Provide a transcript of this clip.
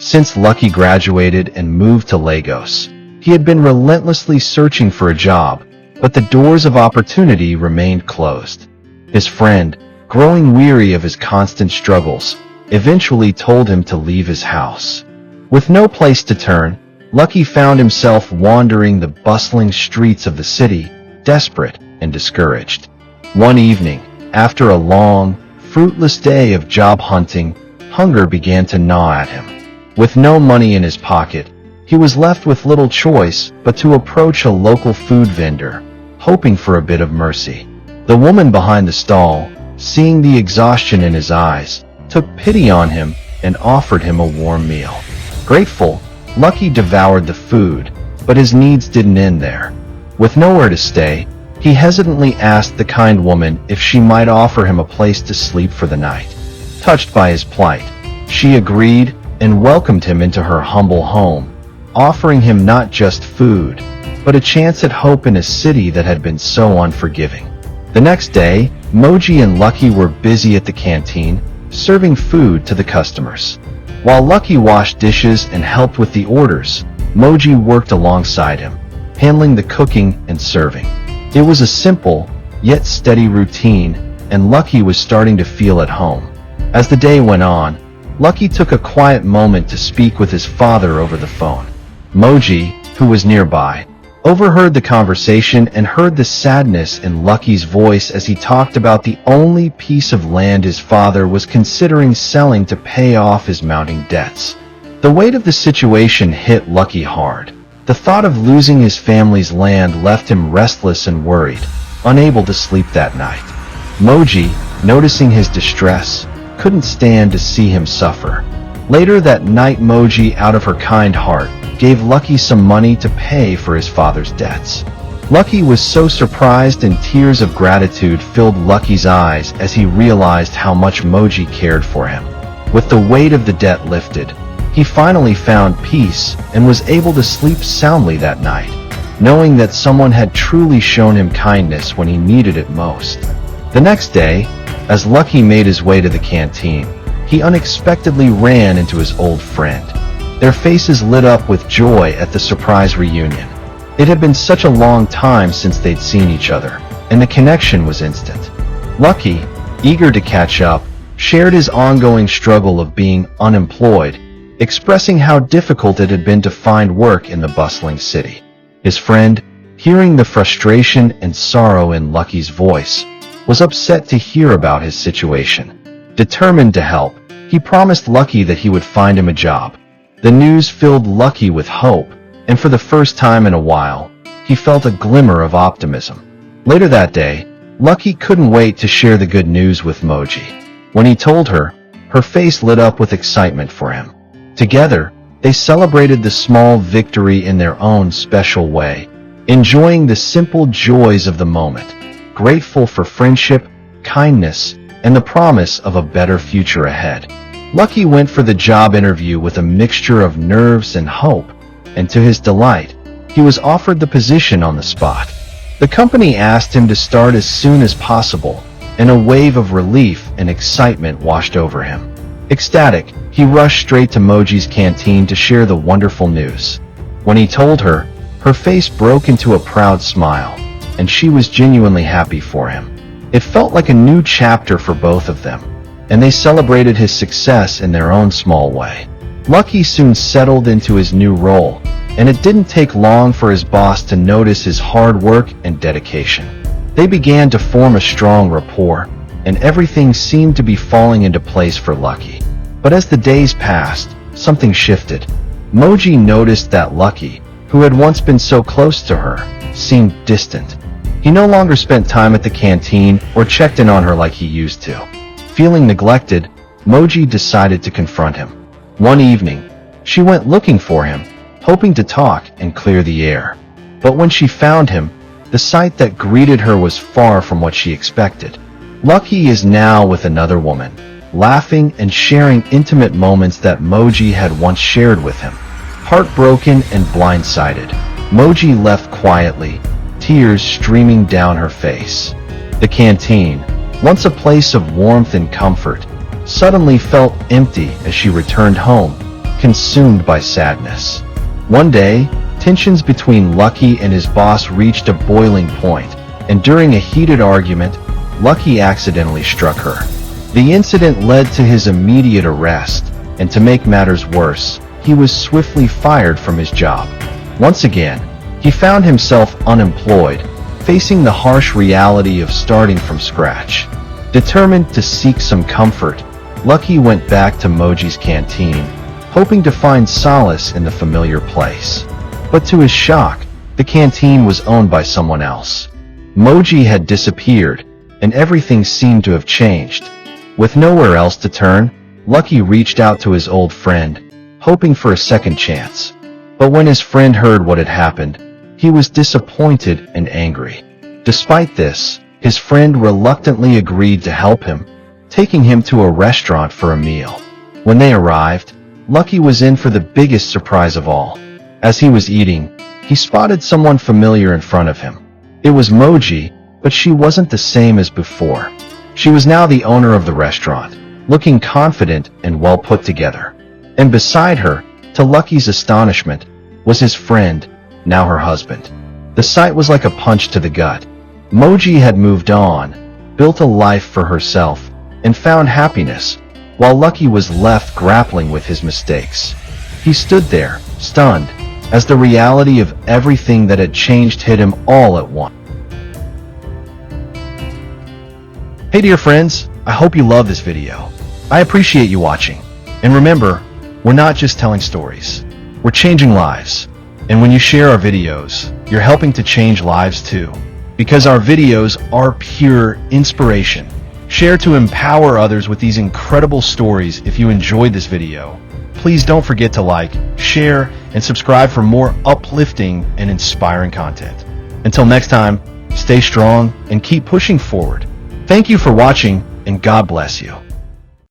Since Lucky graduated and moved to Lagos, he had been relentlessly searching for a job, but the doors of opportunity remained closed. His friend, growing weary of his constant struggles, eventually told him to leave his house. With no place to turn, Lucky found himself wandering the bustling streets of the city, desperate and discouraged. One evening, after a long, fruitless day of job hunting, hunger began to gnaw at him. With no money in his pocket, he was left with little choice but to approach a local food vendor, hoping for a bit of mercy. The woman behind the stall, seeing the exhaustion in his eyes, took pity on him and offered him a warm meal. Grateful, Lucky devoured the food, but his needs didn't end there. With nowhere to stay, he hesitantly asked the kind woman if she might offer him a place to sleep for the night. Touched by his plight, she agreed and welcomed him into her humble home, offering him not just food, but a chance at hope in a city that had been so unforgiving. The next day, Moji and Lucky were busy at the canteen, serving food to the customers. While Lucky washed dishes and helped with the orders, Moji worked alongside him, handling the cooking and serving. It was a simple, yet steady routine, and Lucky was starting to feel at home. As the day went on, Lucky took a quiet moment to speak with his father over the phone. Moji, who was nearby, overheard the conversation and heard the sadness in Lucky's voice as he talked about the only piece of land his father was considering selling to pay off his mounting debts. The weight of the situation hit Lucky hard. The thought of losing his family's land left him restless and worried, unable to sleep that night. Moji, noticing his distress, couldn't stand to see him suffer. Later that night, Moji, out of her kind heart, gave Lucky some money to pay for his father's debts. Lucky was so surprised and tears of gratitude filled Lucky's eyes as he realized how much Moji cared for him. With the weight of the debt lifted, he finally found peace and was able to sleep soundly that night, knowing that someone had truly shown him kindness when he needed it most. The next day, as Lucky made his way to the canteen, he unexpectedly ran into his old friend. Their faces lit up with joy at the surprise reunion. It had been such a long time since they'd seen each other, and the connection was instant. Lucky, eager to catch up, shared his ongoing struggle of being unemployed, expressing how difficult it had been to find work in the bustling city. His friend, hearing the frustration and sorrow in Lucky's voice, was upset to hear about his situation. Determined to help, he promised Lucky that he would find him a job. The news filled Lucky with hope, and for the first time in a while, he felt a glimmer of optimism. Later that day, Lucky couldn't wait to share the good news with Moji. When he told her, her face lit up with excitement for him. Together, they celebrated the small victory in their own special way, enjoying the simple joys of the moment, grateful for friendship, kindness, and the promise of a better future ahead. Lucky went for the job interview with a mixture of nerves and hope, and to his delight, he was offered the position on the spot. The company asked him to start as soon as possible, and a wave of relief and excitement washed over him. Ecstatic, he rushed straight to Moji's canteen to share the wonderful news. When he told her, her face broke into a proud smile, and she was genuinely happy for him. It felt like a new chapter for both of them, and they celebrated his success in their own small way. Lucky soon settled into his new role, and it didn't take long for his boss to notice his hard work and dedication. They began to form a strong rapport, and everything seemed to be falling into place for Lucky. But as the days passed, something shifted. Moji noticed that Lucky, who had once been so close to her, seemed distant. He no longer spent time at the canteen or checked in on her like he used to. Feeling neglected, Moji decided to confront him. One evening, she went looking for him, hoping to talk and clear the air. But when she found him, the sight that greeted her was far from what she expected. Lucky is now with another woman, laughing and sharing intimate moments that Moji had once shared with him. Heartbroken and blindsided, Moji left quietly, tears streaming down her face. The canteen, once a place of warmth and comfort, suddenly felt empty as she returned home, consumed by sadness. One day, tensions between Lucky and his boss reached a boiling point, and during a heated argument, Lucky accidentally struck her. The incident led to his immediate arrest, and to make matters worse, he was swiftly fired from his job. Once again, he found himself unemployed, facing the harsh reality of starting from scratch. Determined to seek some comfort, Lucky went back to Moji's canteen, hoping to find solace in the familiar place. But to his shock, the canteen was owned by someone else. Moji had disappeared, and everything seemed to have changed. With nowhere else to turn, Lucky reached out to his old friend, hoping for a second chance. But when his friend heard what had happened, he was disappointed and angry. Despite this, his friend reluctantly agreed to help him, taking him to a restaurant for a meal. When they arrived, Lucky was in for the biggest surprise of all. As he was eating, he spotted someone familiar in front of him. It was Moji, but she wasn't the same as before. She was now the owner of the restaurant, looking confident and well put together. And beside her, to Lucky's astonishment, was his friend, now her husband. The sight was like a punch to the gut. Moji had moved on, built a life for herself, and found happiness, while Lucky was left grappling with his mistakes. He stood there, stunned, as the reality of everything that had changed hit him all at once. Hey dear friends, I hope you love this video. I appreciate you watching. And remember, we're not just telling stories. We're changing lives. And when you share our videos, you're helping to change lives too. Because our videos are pure inspiration. Share to empower others with these incredible stories. If you enjoyed this video, please don't forget to like, share, and subscribe for more uplifting and inspiring content. Until next time, stay strong and keep pushing forward. Thank you for watching, and God bless you.